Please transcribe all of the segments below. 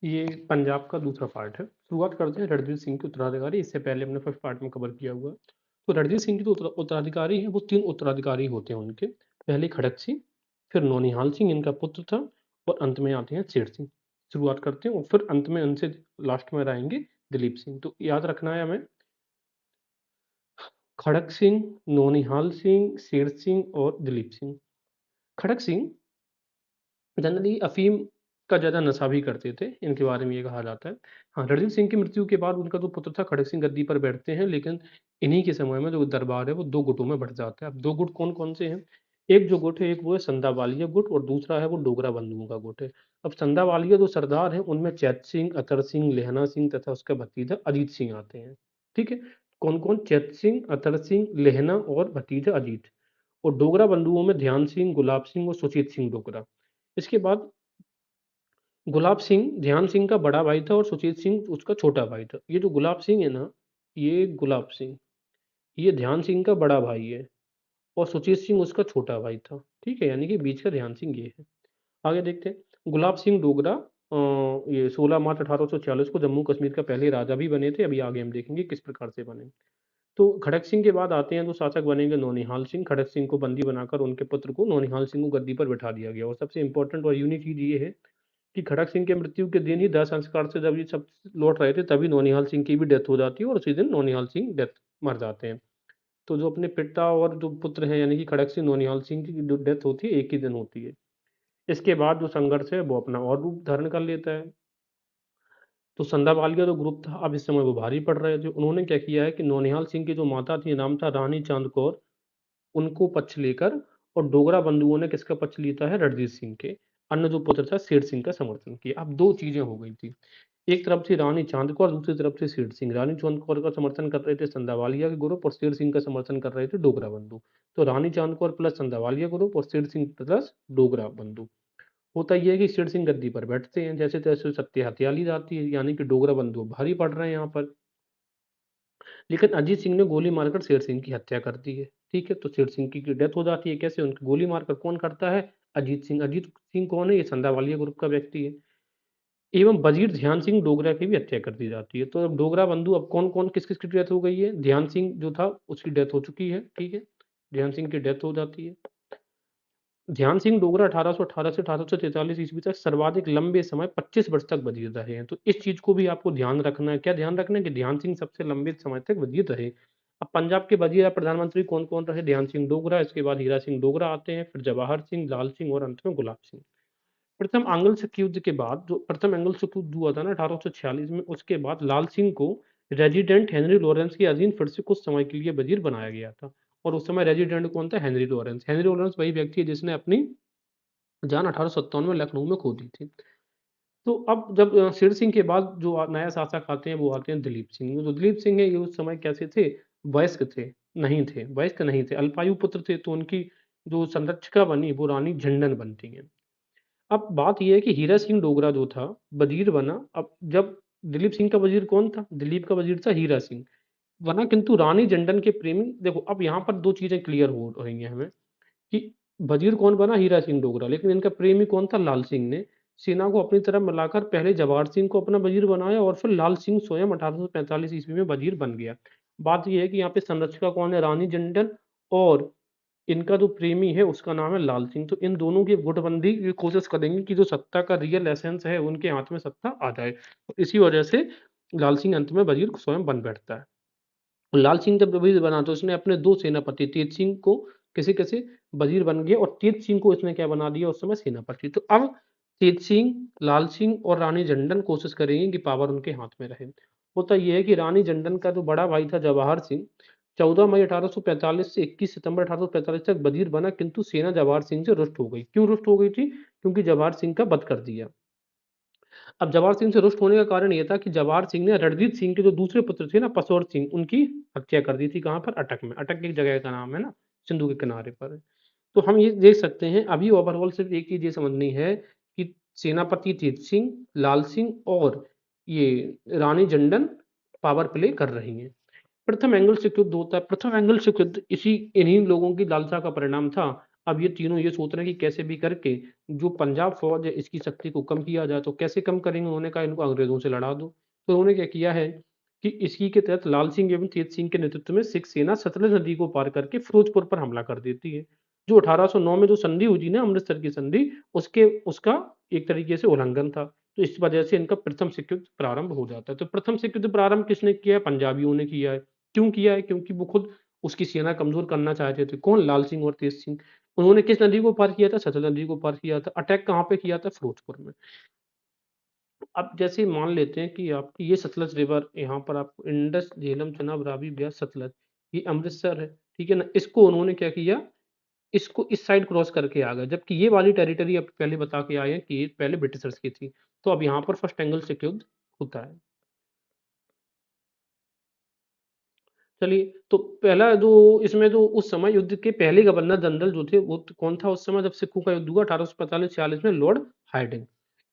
ये पंजाब का दूसरा पार्ट है। शुरुआत करते हैं रणजीत सिंह के उत्तराधिकारी। इससे पहले हमने फर्स्ट पार्ट में कवर किया हुआ। तो रणजीत सिंह के जो उत्तराधिकारी हैं वो 3 उत्तराधिकारी होते हैं उनके। पहले खड़क सिंह, फिर नौनिहाल सिंह इनका पुत्र था, और अंत में आते हैं शेर सिंह। शुरुआत करते हैं और फिर अंत में उनसे लास्ट में रहेंगे दिलीप सिंह। तो याद रखना है हमें, खड़क सिंह, नौनिहाल सिंह, शेर सिंह और दिलीप सिंह। खड़क सिंह जनरली अफ़ीम का ज़्यादा नशा भी करते थे, इनके बारे में ये कहा जाता है। हाँ, रणजीत सिंह की मृत्यु के बाद उनका जो पुत्र था खड़क सिंह गद्दी पर बैठते हैं, लेकिन इन्हीं के समय में जो दरबार है वो 2 गुटों में बँट जाता है। अब 2 गुट कौन-कौन से हैं? एक जो गुट है, एक वो है संधावालिया गुट, और दूसरा है वो डोगरा बंधुओं का गुट है। अब संधावालिया जो सरदार हैं उनमें चैत सिंह, अतर सिंह, लहना सिंह तथा उसका भतीजा अजीत सिंह आते हैं। ठीक है? कौन-कौन? चैत सिंह, अतर सिंह, लहना और भतीजा अजीत। और डोगरा बंधुओं में ध्यान सिंह, गुलाब सिंह और सुचेत सिंह डोगरा। इसके बाद गुलाब सिंह ध्यान सिंह का बड़ा भाई था और सुचेत सिंह उसका छोटा भाई था। ये जो गुलाब सिंह है ना, ये गुलाब सिंह, ये ध्यान सिंह का बड़ा भाई है और सुचेत सिंह उसका छोटा भाई था। ठीक है? यानी कि बीच का ध्यान सिंह ये है। आगे देखते हैं। गुलाब सिंह डोगरा ये 16 मार्च 1846 को जम्मू कश्मीर का पहले राजा भी बने थे। अभी आगे हम देखेंगे किस प्रकार से बने। तो खड़क सिंह के बाद आते हैं जो शासक बनेंगे नौनिहाल सिंह। खड़क सिंह को बंदी बनाकर उनके पुत्र को नौनिहाल सिंह को गद्दी पर बैठा दिया गया। और सबसे इम्पोर्टेंट और यूनिक चीज़ ये है कि खड़क सिंह के मृत्यु के दिन ही दाह संस्कार से जब ये सब लौट रहे थे, तभी नौनिहाल सिंह की भी डेथ हो जाती है और उसी दिन नौनिहाल सिंह डेथ मर जाते हैं। तो जो अपने पिता और जो पुत्र हैं यानी कि खड़क सिंह, नौनिहाल सिंह की जो डेथ होती है एक ही दिन होती है। इसके बाद जो संघर्ष है वो अपना और रूप धारण कर लेता है। तो संदापाल का जो ग्रुप था अब इस समय वो भारी पड़ रहे थे। उन्होंने क्या किया है कि नौनिहाल सिंह की जो माता थी नाम था रानी चांद कौर, उनको पक्ष लेकर, और डोगरा बंधुओं ने किसका पक्ष लिया है? रणजीत सिंह के। अन्य जो पुत्र था शेर सिंह का समर्थन किया। अब 2 चीज़ें हो गई थी। एक तरफ से रानी चांद कौर, दूसरी तरफ से शेर सिंह। रानी चांद कौर का समर्थन कर रहे थे संधावालिया के ग्रुप और शेर सिंह का समर्थन कर रहे थे डोगरा बंधु। तो रानी चांद कौर प्लस संधावालिया ग्रुप और शेर सिंह प्लस डोगरा बंधु। होता ये है कि शेर सिंह गद्दी पर बैठते हैं, जैसे-तैसे सत्य हत्या ली जाती है, यानी कि डोगरा बंधु भारी पड़ रहे हैं यहाँ पर। लेकिन अजीत सिंह ने गोली मारकर शेर सिंह की हत्या कर दी है। ठीक है? तो शेर सिंह की डेथ हो जाती है। कैसे? उनकी गोली मारकर कौन करता है? अजीत सिंह। अजीत सिंह कौन है? ये संधावालिया ग्रुप का व्यक्ति है। एवं वजीर ध्यान सिंह डोगरा की भी हत्या कर दी जाती है। तो अब डोगरा बंधु अब कौन-कौन किस-किस की डेथ हो गई है? ध्यान सिंह जो था उसकी डेथ हो चुकी है। ठीक है? ध्यान सिंह की डेथ हो जाती है। ध्यान सिंह डोगरा 1818 से 1843 ईस्वी तक सर्वाधिक लंबे समय 25 वर्ष तक वजीर रहे हैं। तो इस चीज़ को भी आपको ध्यान रखना है। क्या ध्यान रखना है? कि ध्यान सिंह सबसे लंबे समय तक वजीर रहे। अब पंजाब के वजीर या प्रधानमंत्री कौन-कौन रहे? ध्यान सिंह डोगरा, इसके बाद हीरा सिंह डोगरा आते हैं, फिर जवाहर सिंह, लाल सिंह और अंत में गुलाब सिंह। प्रथम आंग्ल सिख युद्ध के बाद जो प्रथम एंग्लो सिख युद्ध हुआ था ना 1846 में, उसके बाद लाल सिंह को रेजिडेंट हेनरी लॉरेंस के अधीन फिर से कुछ समय के लिए वजीर बनाया गया था। और उस समय रेजिडेंट कौन था? Henry Lawrence. हेनरी लॉरेंस वही व्यक्ति है जिसने अपनी जान 1857 में लखनऊ में खो दी थी। तो अब जब शेर सिंह के बाद जो नया शासक आते हैं वो आते हैं दिलीप सिंह। जो दिलीप सिंह है ये उस समय कैसे थे? वयस्क थे, नहीं थे, वयस्क नहीं थे, अल्पायु पुत्र थे। तो उनकी जो संरक्षिका बनी वो रानी झंडन बनती हैं। अब बात ये है कि हीरा सिंह डोगरा जो था वजीर बना। अब जब दिलीप सिंह का वजीर कौन था? दिलीप का वजीर था हीरा सिंह बना, किंतु रानी झंडन के प्रेमी देखो, अब यहाँ पर 2 चीज़ें क्लियर हो रही हैं हमें कि वजीर कौन बना? हीरा सिंह डोगरा, लेकिन इनका प्रेमी कौन था? लाल सिंह ने सेना को अपनी तरफ मिलाकर पहले जवाहर सिंह को अपना वजीर बनाया और फिर लाल सिंह स्वयं 1845 ईस्वी में वजीर बन गया। बात ये है कि यहाँ पे संरक्षिका कौन है? रानी झंडन, और इनका जो प्रेमी है उसका नाम है लाल सिंह। तो इन दोनों की गुटबंदी ये कोशिश करेंगे कि जो सत्ता का रियल एसेंस है उनके हाथ में सत्ता आ जाए। तो इसी वजह से लाल सिंह अंत में वजीर स्वयं बन बैठता है। लाल सिंह जब वज़ीर बना तो उसने अपने 2 सेनापति तेज सिंह को कैसे-कैसे वज़ीर बन गया, और तेज सिंह को इसने क्या बना दिया उस समय? सेनापति। तो अब तेज सिंह, लाल सिंह और रानी झंडन कोशिश करेंगे कि पावर उनके हाथ में रहे। होता ये है कि रानी झंडन का जो बड़ा भाई था जवाहर सिंह, 14 मई 1845 से 21 सितंबर 1845 तक वज़ीर बना, किंतु सेना जवाहर सिंह से रुष्ट हो गई। क्यों रुष्ट हो गई थी? क्योंकि जवाहर सिंह का वध कर दिया। अब जवाहर सिंह से रुष्ट होने का कारण ये था कि जवाहर सिंह ने रणजीत सिंह के जो दूसरे पुत्र थे ना पसौर सिंह, उनकी हत्या कर दी थी। कहाँ पर? अटक में। अटक एक जगह का नाम है ना, सिंधु के किनारे पर। तो हम ये देख सकते हैं अभी ओवरऑल सिर्फ एक चीज़ ये समझनी है कि सेनापति तेज सिंह, लाल सिंह और ये रानी झंडन पावर प्ले कर रही हैं। प्रथम एंग्लो सिख युद्ध होता है। प्रथम एंग्लो सिख युद्ध इन्हीं लोगों की लालसा का परिणाम था। अब ये तीनों ये सोच रहे हैं कि कैसे भी करके जो पंजाब फौज है इसकी शक्ति को कम किया जाए। तो कैसे कम करेंगे? उन्होंने कहा इनको अंग्रेजों से लड़ा दो। तो उन्होंने क्या किया है कि इसी के तहत लाल सिंह एवं तेज सिंह के नेतृत्व में सिख सेना सतलज नदी को पार करके फिरोजपुर पर हमला कर देती है। जो 1809 में जो संधि हुई थी ना, अमृतसर की संधि, उसके उसका एक तरीके से उल्लंघन था। तो इस वजह से इनका प्रथम सिख युद्ध प्रारंभ हो जाता है। तो प्रथम सिख युद्ध प्रारंभ किसने किया है? पंजाबियों ने किया है। क्यों किया है? क्योंकि वो खुद उसकी सेना कमजोर करना चाहते थे। कौन? लाल सिंह और तेज सिंह। उन्होंने किस नदी को पार किया था? सतलज नदी को पार किया था। अटैक कहाँ पे किया था? फिरोजपुर में। अब जैसे मान लेते हैं कि आपकी ये सतलज रिवर, यहाँ पर आपको इंडस, झेलम, चनाब, रावी, ब्यास, सतलज, ये अमृतसर है, ठीक है ना? इसको उन्होंने क्या किया, इसको इस साइड क्रॉस करके आ गए, जबकि ये वाली टेरिटरी अब पहले बता के आए हैं कि ये पहले ब्रिटिशर्स की थी। तो अब यहाँ पर फर्स्ट एंगल से युद्ध होता है। चलिए, तो पहला जो इसमें जो उस समय युद्ध के पहले गवर्नर जनरल जो थे वो कौन था उस समय जब सिखों का युद्ध हुआ 1845-46 में? Lord Hardinge.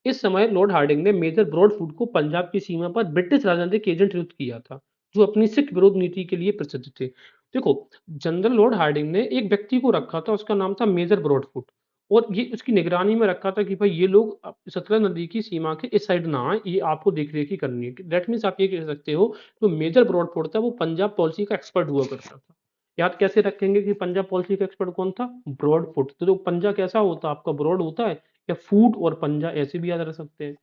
इस समय लॉर्ड हार्डिंग ने मेजर ब्रॉडफुट को पंजाब की सीमा पर ब्रिटिश राजनीतिक एजेंट नियुक्त किया था, जो अपनी सिख विरोध नीति के लिए प्रसिद्ध थे। देखो, जनरल लॉर्ड हार्डिंग ने एक व्यक्ति को रखा था, उसका नाम था मेजर ब्रॉडफुट, और ये उसकी निगरानी में रखा था कि भाई ये लोग सतलज नदी की सीमा के इस साइड ना आए, ये आपको देख रेख ही करनी है। दैट मीन्स आप ये कह सकते हो जो मेजर ब्रॉडफोर्ड था वो पंजाब पॉलिसी का एक्सपर्ट हुआ करता था। याद कैसे रखेंगे कि पंजाब पॉलिसी का एक्सपर्ट कौन था? ब्रॉडफुट। तो जो पंजा कैसा होता है आपका? ब्रॉड होता है, या फूट और पंजा, ऐसे भी याद रख सकते हैं।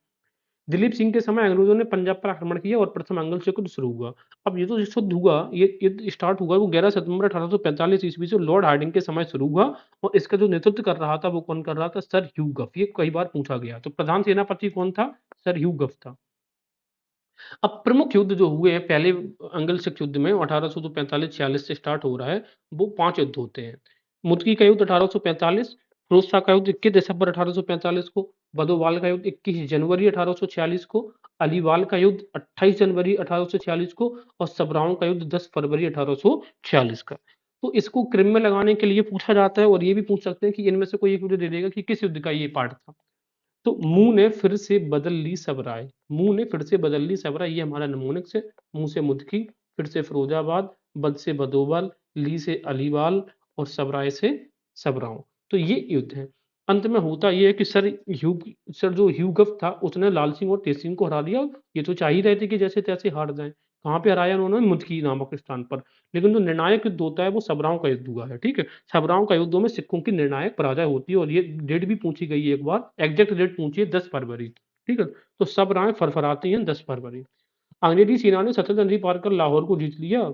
दिलीप सिंह के समय अंग्रेजों ने पंजाब पर आक्रमण किया और प्रथम अंग्रेज से युद्ध शुरू हुआ। अब ये जो युद्ध हुआ, ये युद्ध स्टार्ट हुआ वो 11 सितंबर 1845 ईस्वी से लॉर्ड हार्डिंग के समय शुरू हुआ, और इसका जो नेतृत्व कर रहा था वो कौन कर रहा था? सर ह्यू गफ। ये कई बार पूछा गया। तो प्रधान सेनापति कौन था? सर ह्यू गफ था। अब प्रमुख युद्ध जो हुए हैं पहले अंग्रेज सिख युद्ध में 1845-46 से स्टार्ट हो रहा है, वो 5 युद्ध होते हैं। मुदकी का युद्ध 1845, फिरोज शाह का युद्ध 21 दिसंबर 1845 को, बदोवाल का युद्ध 21 जनवरी 1846 को, अलीवाल का युद्ध 28 जनवरी 1846 को, और सबराओं का युद्ध 10 फरवरी 1846 का। तो इसको क्रम में लगाने के लिए पूछा जाता है, और ये भी पूछ सकते हैं कि इनमें से कोई एक युद्ध दे देगा कि किस युद्ध का ये पार्ट था। तो मुंह ने फिर से बदल ली सब राय। मुंह ने फिर से बदल ली सब राय, ये हमारा नमूनिक से। मुंह से मुदकी, फिर से फिरोजाबाद, बद से बदोबल, ली से अलीवाल, और सबराय से सबराओं। तो ये युद्ध है। अंत में होता ये है कि सर जो ह्यूगफ था उसने लाल सिंह और तेज सिंह को हरा दिया। ये तो चाह ही रहे थे कि जैसे तैसे हार जाए। कहाँ पे हराया उन्होंने? मुदकी नामक स्थान पर। लेकिन जो निर्णायक युद्ध होता है वो सबराओं का युद्ध हुआ है, ठीक है। सबराओं का युद्धों में सिखों की निर्णायक पराजय होती है, और ये डेट भी पूछी गई है एक बार, एग्जैक्ट डेट पूछी है 10 फरवरी, ठीक है। तो सब राय फरफराती हैं 10 फरवरी। अंग्रेजी सेना ने सतलज नदी पार कर लाहौर को जीत लिया,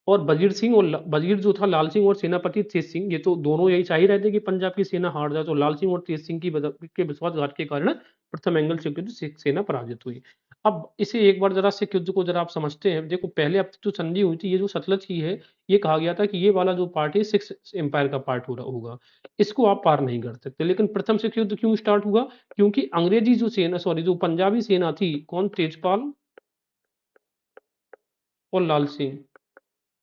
और वजीर सिंह और वजीर जो था लाल सिंह, और सेनापति तेज सिंह, ये तो दोनों यही चाह ही रहे थे कि पंजाब की सेना हार जाए। तो लाल सिंह और तेज सिंह के विश्वासघात के कारण प्रथम एंगल सिख युद्ध सिख सेना पराजित हुई। अब इसे एक बार जरा सिख युद्ध को जरा आप समझते हैं। देखो, पहले अब जो संधि हुई थी ये जो सतलज की है, ये कहा गया था कि ये वाला जो पार्ट है सिक्स एम्पायर का पार्ट हो रहा होगा, इसको आप पार नहीं कर सकते। लेकिन प्रथम सिख युद्ध क्यों स्टार्ट हुआ? क्योंकि अंग्रेजी जो सेना, सॉरी, जो पंजाबी सेना थी, कौन? तेजपाल और लाल सिंह,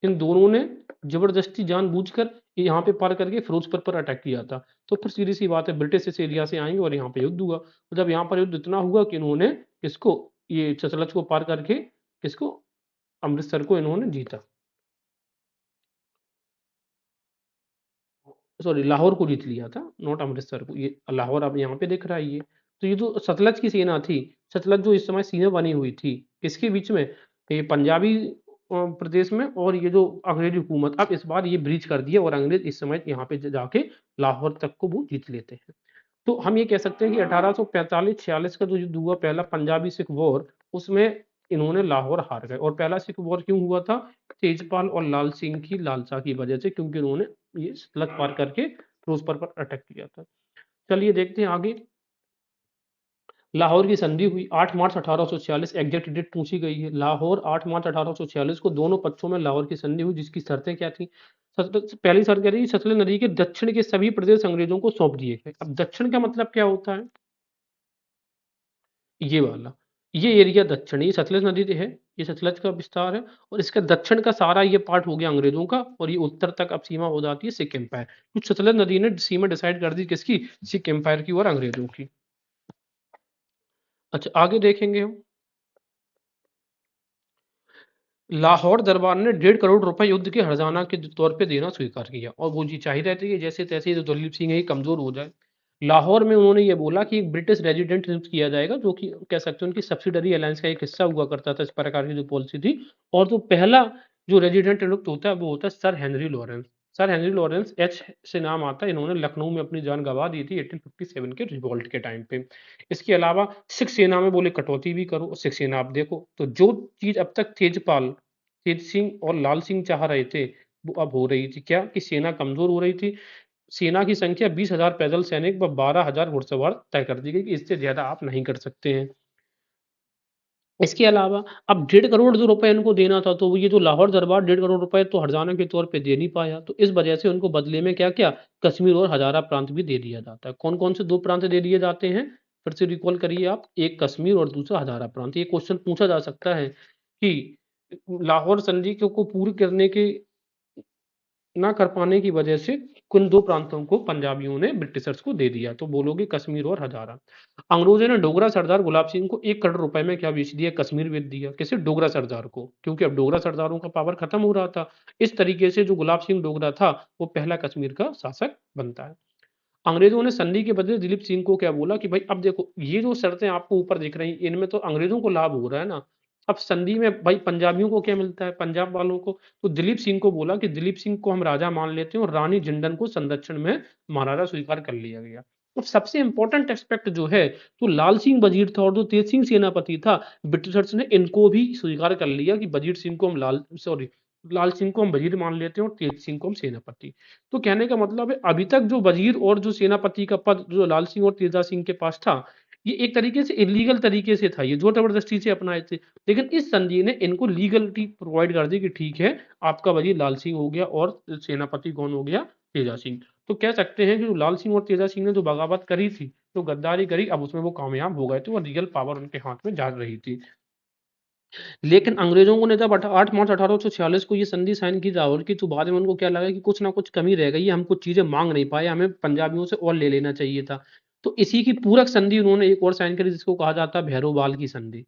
इन दोनों ने जबरदस्ती जानबूझकर यहाँ पे पार करके फिरोजपुर पर अटैक किया था। तो फिर सीधी सी बात है, ब्रिटिश इस एरिया से आएंगे और यहाँ पे युद्ध हुआ। तो जब यहाँ पर युद्ध इतना हुआ कि इन्होंने किसको, ये सतलज को पार करके किसको, अमृतसर को इन्होंने जीता। सॉरी, लाहौर को जीत लिया था, नॉट अमृतसर को। ये लाहौर अब यहाँ पे दिख रहा है ये। तो ये जो सतलज की सेना थी, सतलज जो इस समय सीमा बनी हुई थी किसके बीच में? ये पंजाबी प्रदेश में, और ये जो अंग्रेजी हुकूमत। अब इस बार ये ब्रीच कर दिया, और अंग्रेज इस समय यहाँ पे जाके लाहौर तक को वो जीत लेते हैं। तो हम ये कह सकते हैं कि 1845-46 का जो युद्ध हुआ पहला पंजाबी सिख वॉर, उसमें इन्होंने लाहौर हार गए। और पहला सिख वॉर क्यों हुआ था? तेजपाल और लाल सिंह की लालसा की वजह से, क्योंकि उन्होंने ये सतलज पार करके फिरोजपुर पर अटैक किया था। चलिए देखते हैं आगे। लाहौर की संधि हुई 8 मार्च 1846, एग्जैक्ट डेट पूछी गई है। लाहौर 8 मार्च 1846 को दोनों पक्षों में लाहौर की संधि हुई, जिसकी शर्तें क्या थी? पहली शर्त क्या थी? सतलज नदी के दक्षिण के सभी प्रदेश अंग्रेजों को सौंप दिए गए। अब दक्षिण का मतलब क्या होता है? ये वाला, ये एरिया दक्षिण, ये सतलज नदी है, ये सतलज का विस्तार है, और इसका दक्षिण का सारा ये पार्ट हो गया अंग्रेजों का, और ये उत्तर तक अब सीमा हो जाती है सिख एम्पायर। कुछ सतलज नदी ने सीमा डिसाइड कर दी किसकी? सिख एम्पायर की और अंग्रेजों की। अच्छा, आगे देखेंगे हम। लाहौर दरबार ने 1.5 करोड़ रुपए युद्ध के हर्जाना के तौर पे देना स्वीकार किया और वो जी चाहिए रहती है जैसे तैसे जो दलीप सिंह है ये कमजोर हो जाए। लाहौर में उन्होंने ये बोला कि एक ब्रिटिश रेजिडेंट नियुक्त किया जाएगा जो कि कह सकते हैं उनकी सब्सिडरी अलायंस का एक हिस्सा हुआ करता था, इस प्रकार की जो पॉलिसी थी। और जो पहला जो रेजिडेंट नियुक्त होता है वो होता है sir Henry Lawrence. Sir Henry Lawrence H से नाम आता है, इन्होंने लखनऊ में अपनी जान गंवा दी थी 1857 के रिवॉल्ट के टाइम पे। इसके अलावा सिख सेना में बोले कटौती भी करो, सिख सेना आप देखो तो जो चीज अब तक तेजपाल तेज सिंह और लाल सिंह चाह रहे थे वो अब हो रही थी, क्या कि सेना कमजोर हो रही थी। सेना की संख्या 20,000 पैदल सैनिक व 12,000 घुड़सवार तय कर दी गई कि इससे ज्यादा आप नहीं कर सकते हैं। इसके अलावा अब 1.5 करोड़ जो रुपए इनको देना था तो ये जो लाहौर दरबार 1.5 करोड़ रुपए तो हरजाना के तौर पे दे नहीं पाया, तो इस वजह से उनको बदले में क्या क्या कश्मीर और हजारा प्रांत भी दे दिया जाता है। कौन कौन से दो प्रांत दे दिए जाते हैं फिर से रिकॉल करिए आप, एक कश्मीर और दूसरा हजारा प्रांत। ये क्वेश्चन पूछा जा सकता है कि लाहौर संधि को पूरी करने के ना कर पाने की वजह से कुल दो प्रांतों को पंजाबियों ने ब्रिटिशर्स को दे दिया, तो बोलोगे कश्मीर और हजारा। अंग्रेजों ने डोगरा सरदार गुलाब सिंह को 1 करोड़ रुपए में क्या बेच दिया, कश्मीर बेच दिया। किसे, डोगरा सरदार को, क्योंकि अब डोगरा सरदारों का पावर खत्म हो रहा था। इस तरीके से जो गुलाब सिंह डोगरा था वो पहला कश्मीर का शासक बनता है। अंग्रेजों ने संधि के बदले दिलीप सिंह को क्या बोला कि भाई अब देखो ये जो शर्तें आपको ऊपर दिख रही इनमें तो अंग्रेजों को लाभ हो रहा है ना, अब संधि में भाई पंजाबियों को क्या मिलता है, पंजाब वालों को। तो दिलीप सिंह को बोला कि दिलीप सिंह को हम राजा मान लेते हैं और रानी जिंदन को संरक्षण में महाराजा स्वीकार कर लिया गया। अब सबसे इंपॉर्टेंट एस्पेक्ट जो है तो लाल सिंह वजीर था और जो तेज सिंह सेनापति था, ब्रिटिशर्स ने इनको भी स्वीकार कर लिया कि वजीर सिंह को हम लाल सिंह को हम वजीर मान लेते हैं और तेज सिंह को हम सेनापति। तो कहने का मतलब है अभी तक जो वजीर और जो सेनापति का पद जो लाल सिंह और तेजा सिंह के पास था ये एक तरीके से इलीगल तरीके से था, ये जोर जबरदस्ती से अपनाए थे। लेकिन इस संधि ने इनको लीगलिटी प्रोवाइड कर दी कि ठीक है आपका वजीर लाल सिंह हो गया और सेनापति कौन हो गया, तेजा सिंह। तो कह सकते हैं कि जो लाल सिंह और तेजा सिंह ने जो बगावत करी थी, जो गद्दारी करी, अब उसमें वो कामयाब हो गए थे और रियल पावर उनके हाथ में जा रही थी। लेकिन अंग्रेजों ने जब 8 मार्च 1846 को ये संधि साइन की लाहौर की, तो बाद में उनको क्या लगा कि कुछ ना कुछ कमी रह गई है, हम कुछ चीजें मांग नहीं पाए, हमें पंजाबियों से और ले लेना चाहिए था। तो इसी की पूरक संधि उन्होंने एक और साइन करी जिसको कहा जाता है भैरोवाल की संधि।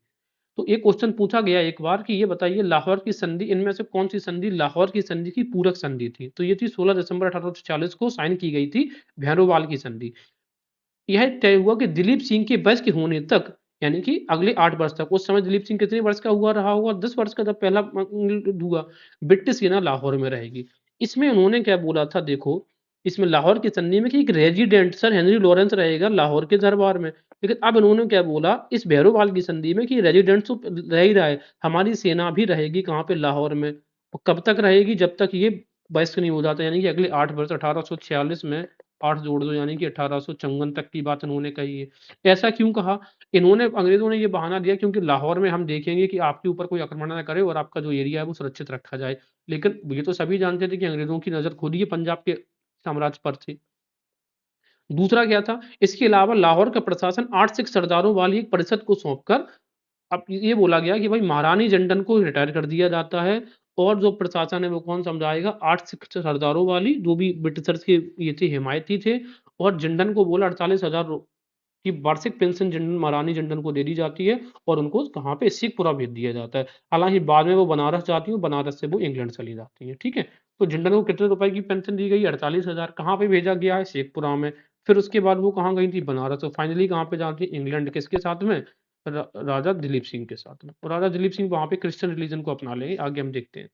तो एक क्वेश्चन पूछा गया एक बार कि ये बताइए लाहौर की संधि इनमें से कौन सी संधि लाहौर की संधि की पूरक संधि थी, तो ये थी 16 दिसंबर 1840 को साइन की गई थी भैरोवाल की संधि। यह तय हुआ कि दिलीप सिंह के वयस्क होने तक यानी कि अगले 8 वर्ष तक, उस समय दिलीप सिंह कितने वर्ष का हुआ रहा होगा, 10 वर्ष का, जब पहला युद्ध हुआ, ब्रिटिश सेना लाहौर में रहेगी। इसमें उन्होंने क्या बोला था देखो, इसमें लाहौर की संधि में कि एक रेजिडेंट सर हेनरी लॉरेंस रहेगा लाहौर के दरबार में। लेकिन अब इन्होंने क्या बोला इस भैरोवाल की संधि में कि रेजिडेंट तो रह ही रहा है, हमारी सेना भी रहेगी कहाँ पे, लाहौर में। और कब तक रहेगी, जब तक ये वयस्क नहीं हो जाता, यानी कि अगले 8 वर्ष 1846 में 8 जोड़ दो यानी कि 1854 तक की बात उन्होंने कही है। ऐसा क्यों कहा, इन्होंने अंग्रेजों ने ये बहाना दिया क्योंकि लाहौर में हम देखेंगे कि आपके ऊपर कोई आक्रमण ना करे और आपका जो एरिया है वो सुरक्षित रखा जाए। लेकिन ये तो सभी जानते थे कि अंग्रेजों की नजर खुद ही पंजाब के साम्राज्य पर थी। दूसरा क्या था, इसके अलावा लाहौर का प्रशासन 8 सिख सरदारों वाली एक परिषद को सौंपकर अब ये बोला गया कि भाई महारानी जिंदन को रिटायर कर दिया जाता है और जो प्रशासन है वो कौन समझाएगा, 8 सिख सरदारों वाली जो भी ब्रिटिशर्स के ये थे हिमायती थे। और जिंदन को बोला 48,000 की वार्षिक पेंशन जिंदन महारानी जिंदन को दे दी जाती है और उनको कहाँ पे सिखपुरा भेज दिया जाता है। हालांकि बाद में वो बनारस जाती है, बनारस से वो इंग्लैंड चली जाती है, ठीक है। तो जिंदन को कितने रुपए की पेंशन दी गई, 48,000, कहाँ पे भेजा गया है, शेखपुरा में। फिर उसके बाद वो कहाँ गई थी, बनारस, और फाइनली कहाँ पे जाती है, इंग्लैंड, किसके साथ में, राजा दिलीप सिंह के साथ में। और राजा दिलीप सिंह वहां पे क्रिश्चियन रिलीजन को अपना लेंगे, आगे हम देखते हैं।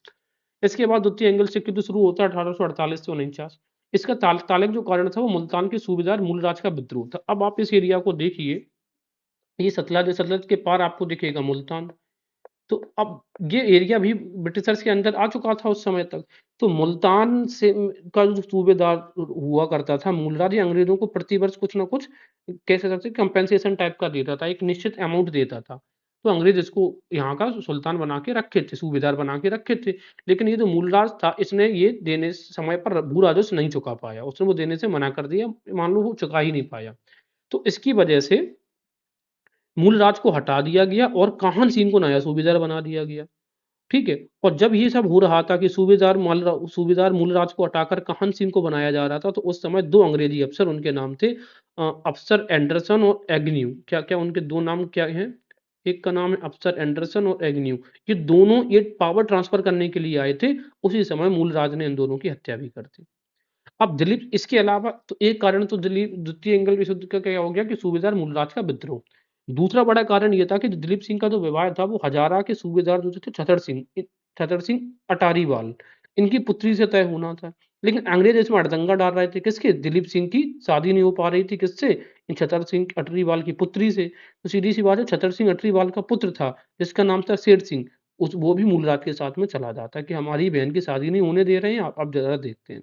इसके बाद द्वितीय एंग्लो सिख युद्ध शुरू होता है 1848 से 49। इसका ताल्लुक जो कारण था वो मुल्तान के सूबेदार मूलराज का विद्रोह था। अब आप इस एरिया को देखिए, ये सतलज के पार आपको दिखेगा मुल्तान। तो अब ये एरिया भी ब्रिटिशर्स के अंदर आ चुका था उस समय तक। तो मुल्तान से का जो सूबेदार हुआ करता था मूलराज, ये अंग्रेजों को प्रतिवर्ष कुछ ना कुछ कह सकते कंपेंसेशन टाइप का देता था, एक निश्चित अमाउंट देता था। तो अंग्रेज इसको यहाँ का सुल्तान बना के रखे थे, सूबेदार बना के रखे थे। लेकिन ये जो मूलराज था इसने ये देने समय पर भू राजस्व नहीं चुका पाया, उसने वो देने से मना कर दिया, मान लो वो चुका ही नहीं पाया। तो इसकी वजह से मूलराज को हटा दिया गया और काहन सिंह को नया सूबेदार बना दिया गया, ठीक है। और जब ये सब हो रहा था कि सूबेदार मूलराज को हटाकर काहन सिंह को बनाया जा रहा था, तो उस समय दो अंग्रेजी अफसर, उनके नाम थे अफसर एंडरसन और एग्न्यू। क्या क्या उनके दो नाम क्या हैं, एक का नाम है अफसर एंडरसन और एग्न्यू। ये दोनों ये पावर ट्रांसफर करने के लिए आए थे, उसी समय मूलराज ने इन दोनों की हत्या भी कर दी। अब दिलीप इसके अलावा तो एक कारण तो दिलीप द्वितीय एंगल विश्व युद्ध का क्या हो गया कि सूबेदार मूलराज का विद्रोह। दूसरा बड़ा कारण ये था कि दिलीप सिंह का जो विवाह था वो हजारा के सूबेदार जो थे छतर सिंह अटारीवाल, इनकी पुत्री से तय होना था। लेकिन अंग्रेज इसमें अड़दंगा डाल रहे थे, किसके? दिलीप सिंह की शादी नहीं हो पा रही थी, किससे? इन छतर सिंह अटरीवाल की पुत्री से। तो सीधी सी बात है, छतर सिंह अटरीवाल का पुत्र था जिसका नाम था शेर सिंह, उस वो भी मूलराज के साथ में चला जाता कि हमारी बहन की शादी नहीं होने दे रहे हैं आप, अब जरा देखते हैं।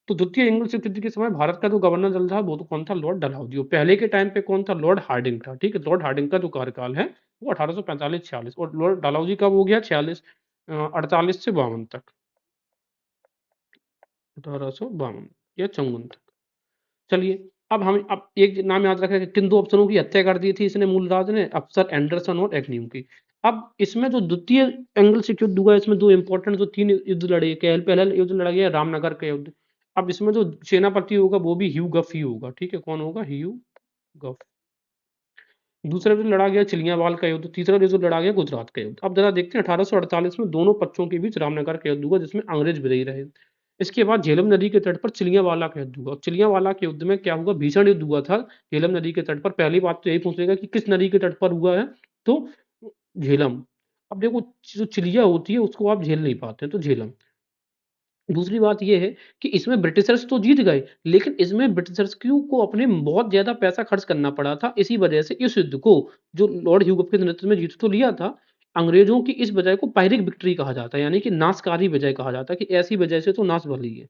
तो द्वितीय एंग्लो सिख युद्ध के समय भारत का जो गवर्नर जनरल था वो तो कौन था? लॉर्ड डलहौजी। और पहले के टाइम पे कौन था? लॉर्ड हार्डिंग था। ठीक है, लॉर्ड हार्डिंग का जो कार्यकाल है वो 1845-46 और लॉर्ड डलहौजी कब हो गया? 48 से 52 तक, 1852 या 54 तक। चलिए, अब एक नाम याद रखें कि किन दो अफसरों की हत्या कर दी थी इसने मूलराज ने? अफसर एंडरसन और एग्न्यू की। अब इसमें जो द्वितीय एंग्ल सिख युद्ध हुआ, इसमें दो इंपॉर्टेंट जो तीन युद्ध लड़े, पहला युद्ध लड़ा गया रामनगर का युद्ध। अब इसमें जो सेनापति होगा वो भी ह्यू गफ ही होगा। ठीक है, कौन होगा? ह्यू गफ। दूसरा युद्ध लड़ा गया चिलियावाल का युद्ध। तीसरा युद्ध लड़ा गया गुजरात का युद्ध। अब जरा देखते हैं 1848 में दोनों पक्षों के बीच रामनगर का युद्ध हुआ जिसमें अंग्रेज विजयी रहे। इसके बाद झेलम नदी के तट पर चिलियावाला का युद्ध हुआ। चिलियावाला के युद्ध में क्या हुआ? भीषण युद्ध हुआ था झेलम नदी के तट पर। पहली बात तो यही पूछेगा कि किस नदी के तट पर हुआ है, तो झेलम। अब देखो, जो चिलिया होती है उसको आप झेल नहीं पाते, तो झेलम। दूसरी बात ये है कि इसमें ब्रिटिशर्स तो जीत गए, लेकिन इसमें ब्रिटिशर्स को अपने बहुत ज्यादा पैसा खर्च करना पड़ा था। इसी वजह से इस युद्ध को, जो लॉर्ड ह्यूगफ के नेतृत्व में जीत तो लिया था, अंग्रेजों की इस विजय को पायरिक विक्ट्री कहा जाता है, यानी कि नाशकारी विजय कहा जाता है कि ऐसी वजह से तो नाश भली है।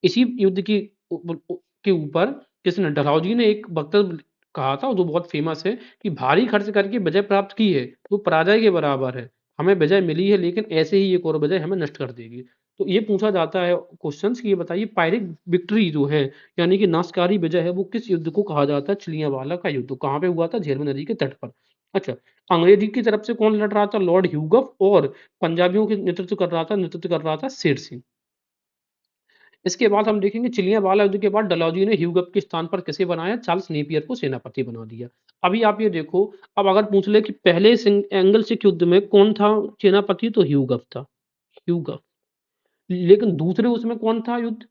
इसी युद्ध की के ऊपर किसने? डलहौजी ने एक वक्तव्य कहा था जो बहुत फेमस है कि भारी खर्च करके विजय प्राप्त की है वो पराजय के बराबर है। हमें विजय मिली है लेकिन ऐसे ही एक और विजय हमें नष्ट कर देगी। तो ये पूछा जाता है क्वेश्चंस कि ये बताइए पायरिक विक्ट्री जो है, यानी कि नाशकारी विजय है, वो किस युद्ध को कहा जाता है? चिलियावाला का युद्ध। कहाँ पे हुआ था? झेलम नदी के तट पर। अच्छा, अंग्रेजी की तरफ से कौन लड़ रहा था? लॉर्ड ह्यूगफ। और पंजाबियों के नेतृत्व कर रहा था शेर सिंह। इसके बाद हम देखेंगे चिलियावाला युद्ध के बाद डलहौजी ने ह्यूगफ के स्थान पर किसे बनाया? चार्ल्स नेपियर को सेनापति बना दिया। अभी आप ये देखो, अब अगर पूछ ले कि पहले एंगल सिख युद्ध में कौन था सेनापति, तो ह्यूगफ था। ह्यूगफ। लेकिन दूसरे उसमें कौन था युद्ध?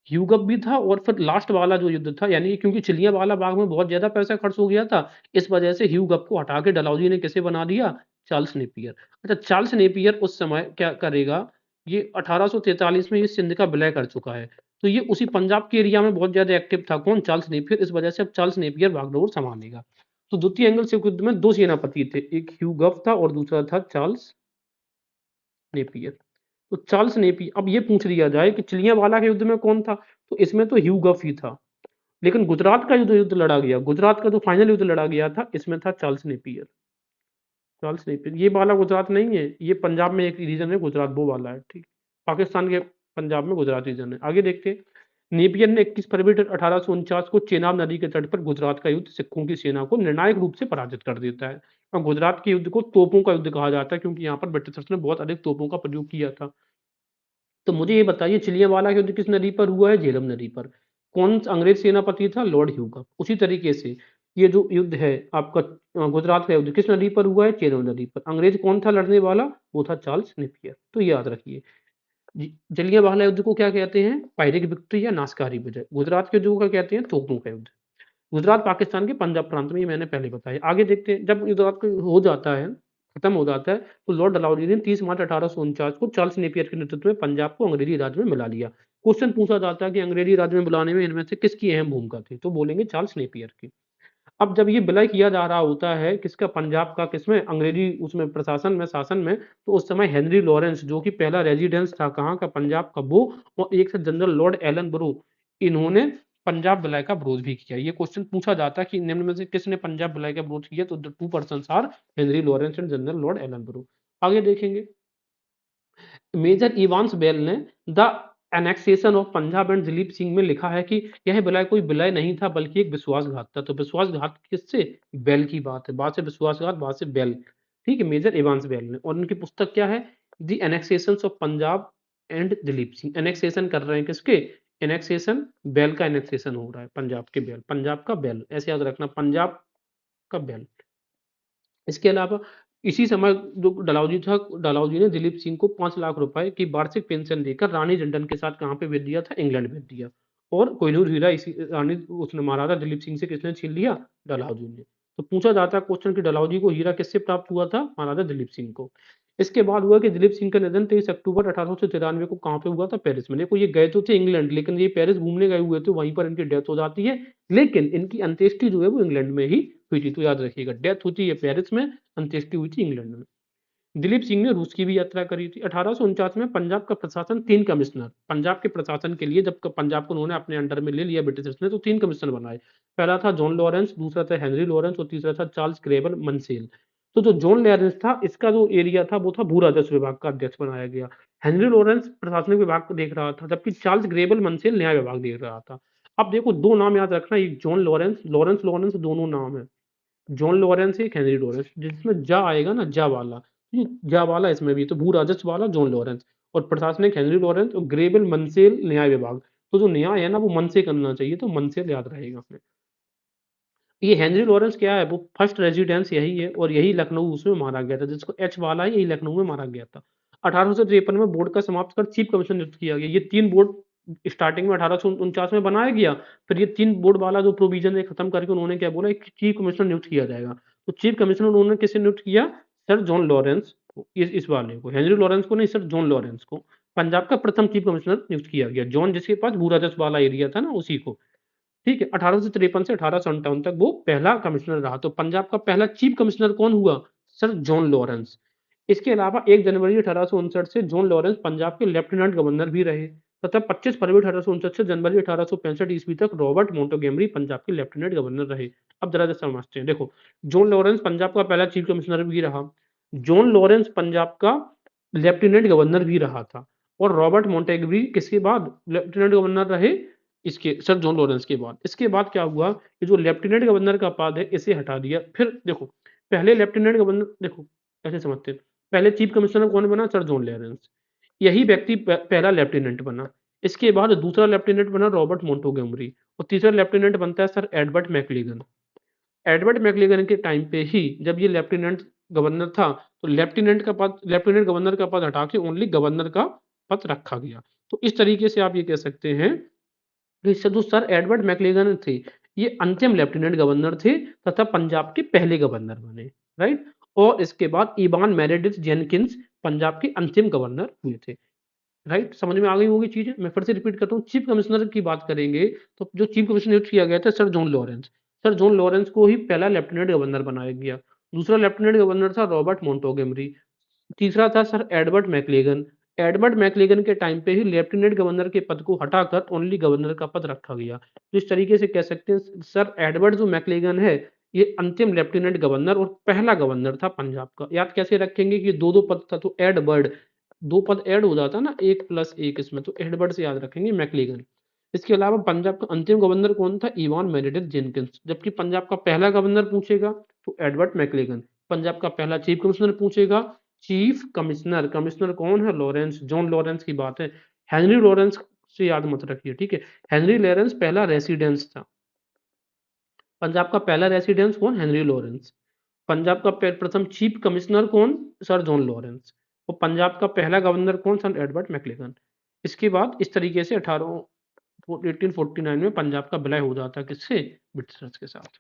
ह्यूगफ भी था। और फिर लास्ट वाला जो युद्ध था, यानी कि क्योंकि चिलियावाला बाग में बहुत ज्यादा पैसा खर्च हो गया था, इस वजह से ह्यूगफ को हटा के डलहौजी ने किसे बना दिया? Charles Napier. अच्छा, चार्ल्स नेपियर उस समय क्या करेगा? ये 1843 में ये सिंध का विलय कर चुका है, तो ये उसी पंजाब के एरिया में बहुत ज्यादा एक्टिव था। कौन? Charles Napier. इस वजह से अब चार्ल्स नेपियर बागडोर संभालेगा। तो द्वितीय एंगल सिख युद्ध में दो सेनापति थे, एक ह्यूगफ था और दूसरा था चार्ल्स नेपियर। तो चार्ल्स नेपियर, अब ये पूछ लिया जाए कि चिलियावाला के युद्ध में कौन था, तो इसमें तो ह्यूगफ ही था। लेकिन गुजरात का युद्ध लड़ा गया, गुजरात का जो फाइनल युद्ध लड़ा गया था, इसमें था चार्ल्स नेपियर। चार्ल्स नेपियर, ये वाला गुजरात नहीं है, ये पंजाब में एक रीजन है गुजरात, वो वाला है। ठीक, पाकिस्तान के पंजाब में गुजरात रीजन है। आगे देखते हैं। नेपियर ने 21 फरवरी 1849 को चेनाब नदी के तट पर गुजरात का युद्ध सिखों की सेना को निर्णायक रूप से पराजित कर देता है। और गुजरात के युद्ध को तोपों का युद्ध कहा जाता है क्योंकि यहाँ पर ब्रिटिशर्स ने बहुत अधिक तोपों का प्रयोग किया था। तो मुझे ये बताइए चिलियावाला का युद्ध किस नदी पर हुआ है? झेलम नदी पर। कौन अंग्रेज सेनापति था? लॉर्ड ह्यूगफ। उसी तरीके से ये जो युद्ध है आपका गुजरात का युद्ध किस नदी पर हुआ है? झेलम नदी पर। अंग्रेज कौन था लड़ने वाला? वो था चार्ल्स नेपियर। तो याद रखिए, जलियांवाला युद्ध को क्या कहते हैं? पायरिक विक्ट्री या नाशकारी विजय। गुजरात के युद्ध को क्या कहते हैं? तोपों का युद्ध। गुजरात पाकिस्तान के पंजाब प्रांत में, ये मैंने पहले बताया। आगे देखते हैं, जब युद्ध हो जाता है, खत्म हो जाता है, तो लॉर्ड डलहौजी ने 30 मार्च 1849 को चार्ल्स नेपियर के नेतृत्व में पंजाब को अंग्रेजी राज में मिला लिया। क्वेश्चन पूछा जाता है कि अंग्रेजी राज में बुलाने में इनमें से किसकी अहम भूमिका थी, तो बोलेंगे चार्ल्स नेपियर की। अब जब ये विलय किया जा रहा होता है किसका? पंजाब का। किसमें? अंग्रेजी उसमें प्रशासन में, शासन में। तो उस समय हेनरी लॉरेंस, जो कि पहला रेजिडेंस था कहाँ का? पंजाब का, वो और एक से जनरल लॉर्ड एलन ब्रो, इन्होंने पंजाब विलय का विरोध भी किया। ये क्वेश्चन पूछा जाता है कि निम्न में से किसने पंजाब विलय का विरोध किया, तो the two person are Henry Lawrence and general Lord Ellenborough. आगे देखेंगे, मेजर इवांस बेल ने the annexation of Punjab and Dilip Singh में लिखा है कि यह विलय कोई विलय नहीं था बल्कि एक विश्वासघात था। तो विश्वासघात किससे? बेल की बात है, बात से विश्वासघात, बात से बेल। ठीक है, मेजर इवांस बेल ने। और उनकी पुस्तक क्या है? The annexation of Punjab and Dilip Singh. Annexation कर रहे हैं किसके? एनेक्सेशन, बेल का एनेक्सेशन हो रहा है, पंजाब के बेल, पंजाब का बेल, ऐसे याद रखना, पंजाब का बेल। इसके अलावा इसी समय जो डलहौजी था, डलहौजी ने दिलीप सिंह को 5 लाख रुपए की वार्षिक पेंशन देकर रानी टंडन के साथ कहाँ पे भेज दिया था, इंग्लैंड भेज दिया। और कोहिनूर हीरा इसी रानी उसने मारा था दिलीप सिंह से, किसने छीन लिया, डलहौजी ने। तो पूछा जाता है क्वेश्चन कि डलहौजी को हीरा किससे प्राप्त हुआ था, महाराजा दिलीप सिंह को। इसके बाद हुआ कि दिलीप सिंह का निधन 23 अक्टूबर 1893 को कहाँ पे हुआ था, पेरिस में। देखो ये गए तो थे इंग्लैंड, लेकिन ये पेरिस घूमने गए हुए थे, वहीं पर इनकी डेथ हो जाती है। लेकिन इनकी अंत्येष्टि जो है वो इंग्लैंड में ही हुई थी, तो याद रखिएगा, डेथ हुई थी ये पेरिस में, अंत्येष्टि हुई थी इंग्लैंड में। दिलीप सिंह ने रूस की भी यात्रा करी थी। 1849 में पंजाब का प्रशासन 3 कमिश्नर, पंजाब के प्रशासन के लिए जब पंजाब को उन्होंने अपने अंडर में ले लिया ब्रिटिशर्स ने, तो 3 कमिश्नर बनाए। पहला था जॉन लॉरेंस, दूसरा था हेनरी लॉरेंस और तीसरा था चार्ल्स ग्रेबल मंसेल। तो जो जॉन लॉरेंस था, इसका जो एरिया था वो था भू राजस्व विभाग का अध्यक्ष बनाया गया। हेनरी लॉरेंस प्रशासनिक विभाग को देख रहा था, जबकि चार्ल्स ग्रेबल मंसेल न्याय विभाग देख रहा था। अब देखो 2 नाम याद रखना, एक जॉन लॉरेंस, लॉरेंस लॉरेंस दोनों नाम है। जॉन लॉरेंस एक हेनरी लॉरेंस, जिसमें जा आएगा ना, जा वाला, ये जा वाला इसमें भी, तो भू राजस्व वाला जॉन लॉरेंस, और प्रशासनिक हेनरी लॉरेंस, और ग्रेबल मंसेल न्याय विभाग। तो जो न्याय है ना वो मन से करना चाहिए, तो मनसेल याद रहेगा अपने। ये हेनरी लॉरेंस क्या है, वो फर्स्ट रेजिडेंस यही है, और यही लखनऊ उसमें मारा गया था, जिसको एच वाला है, यही लखनऊ में मारा गया था। 1853 में बोर्ड का समाप्त कर चीफ कमिश्नर नियुक्त किया गया। ये 3 बोर्ड स्टार्टिंग में 1849 में बनाया गया, फिर ये 3 बोर्ड वाला जो प्रोविजन है खत्म करके उन्होंने क्या बोला, एक चीफ कमिश्नर नियुक्त किया जाएगा। तो चीफ कमिश्नर उन्होंने किसे नियुक्त किया, सर जॉन लॉरेंस को, इस वाले को, हेनरी लॉरेंस को नहीं, सर जॉन लॉरेंस को पंजाब का प्रथम चीफ कमिश्नर नियुक्त किया गया। जॉन जिसके पास भू राजस्व वाला एरिया था ना, उसी को। ठीक है, 1853 से 1857 तक वो पहला कमिश्नर रहा। तो पंजाब का पहला चीफ कमिश्नर कौन हुआ, सर जॉन लॉरेंस। इसके अलावा 1 जनवरी 1859 से जॉन लॉरेंस पंजाब के लेफ्टिनेंट गवर्नर भी रहे, तथा 25 फरवरी 1859 से जनवरी 1865 ईस्वी तक रॉबर्ट मोंटोगेमरी पंजाब के लेफ्टिनेंट गवर्नर रहे। अब जरा समझते हैं, देखो जॉन लॉरेंस पंजाब का पहला चीफ कमिश्नर भी रहा, जॉन लॉरेंस पंजाब का लेफ्टिनेंट गवर्नर भी रहा था, और रॉबर्ट मोंटेगरी किसके बाद लेफ्टिनेंट गवर्नर रहे, इसके सर जॉन लॉरेंस के बाद। इसके बाद क्या हुआ, ये जो लेफ्टिनेंट गवर्नर का पद है इसे हटा दिया। फिर देखो पहले लेफ्टिनेंट गवर्नर, देखो ऐसे समझते हैं, पहले चीफ कमिश्नर कौन बना, सर जॉन लॉरेंस, यही व्यक्ति पहला लेफ्टिनेंट बना। इसके बाद दूसरा लेफ्टिनेंट बना रॉबर्ट मोंटोगेमरी, और तीसरा लेफ्टिनेंट बनता है सर एडवर्ड मैक्लिगन। एडवर्ड मैक्लिगन के टाइम पे ही जब ये लेफ्टिनेंट गवर्नर था, तो लेफ्टिनेंट गवर्नर का पद हटा के ओनली गवर्नर का पद रखा गया। तो इस तरीके से आप ये कह सकते हैं कि जो सर एडवर्ड मैक्लेगन थे, ये अंतिम लेफ्टिनेंट गवर्नर थे, तथा पंजाब के पहले गवर्नर बने, राइट। और इसके बाद इवान मेरेडिथ जेनकिंस पंजाब के अंतिम गवर्नर हुए थे, राइट। समझ में आ गई होगी चीजें। मैं फिर से रिपीट करता हूँ, चीफ कमिश्नर की बात करेंगे, तो जो चीफ कमिश्नर नियुक्त किया गया था sir John Lawrence, sir John Lawrence को ही पहला लेफ्टिनेंट गवर्नर बनाया गया। दूसरा लेफ्टिनेंट गवर्नर था रॉबर्ट मोंटोगेमरी, तीसरा था sir Edward McLagan. Edward McLagan के टाइम पे ही लेफ्टिनेंट गवर्नर के पद को हटाकर ओनली गवर्नर का पद रखा गया। तो इस तरीके से कह सकते हैं सर एडवर्ड जो मैक्लेगन है, ये अंतिम लेफ्टिनेंट गवर्नर और पहला गवर्नर था पंजाब का। याद कैसे रखेंगे कि दो दो पद था, तो एडवर्ड, दो पद ऐड हो जाता ना, एक प्लस एक इसमें, तो एडवर्ड से याद रखेंगे मैक्लेगन। इसके अलावा पंजाब का अंतिम गवर्नर कौन था, इवान मेरेडिथ जेनकिंस। जबकि पंजाब का पहला गवर्नर पूछेगा तो एडवर्ड मैक्लेगन, पंजाब का पहला चीफ कमिश्नर पूछेगा, चीफ कमिश्नर, कमिश्नर कौन है, लॉरेंस, जॉन लॉरेंस की बात है। हेनरी लॉरेंस से याद मत रखिए, ठीक है। हेनरी लॉरेंस पहला रेसिडेंस था, पंजाब का पहला रेसिडेंस कौन, हेनरी लॉरेंस। पंजाब का प्रथम चीफ कमिश्नर कौन, सर जॉन लॉरेंस। और पंजाब का पहला गवर्नर कौन, सर एडवर्ड मैक्लेगन। इसके बाद इस तरीके से 1849 में पंजाब का विलय हो जाता है, किससे, ब्रिटिशर्स के साथ।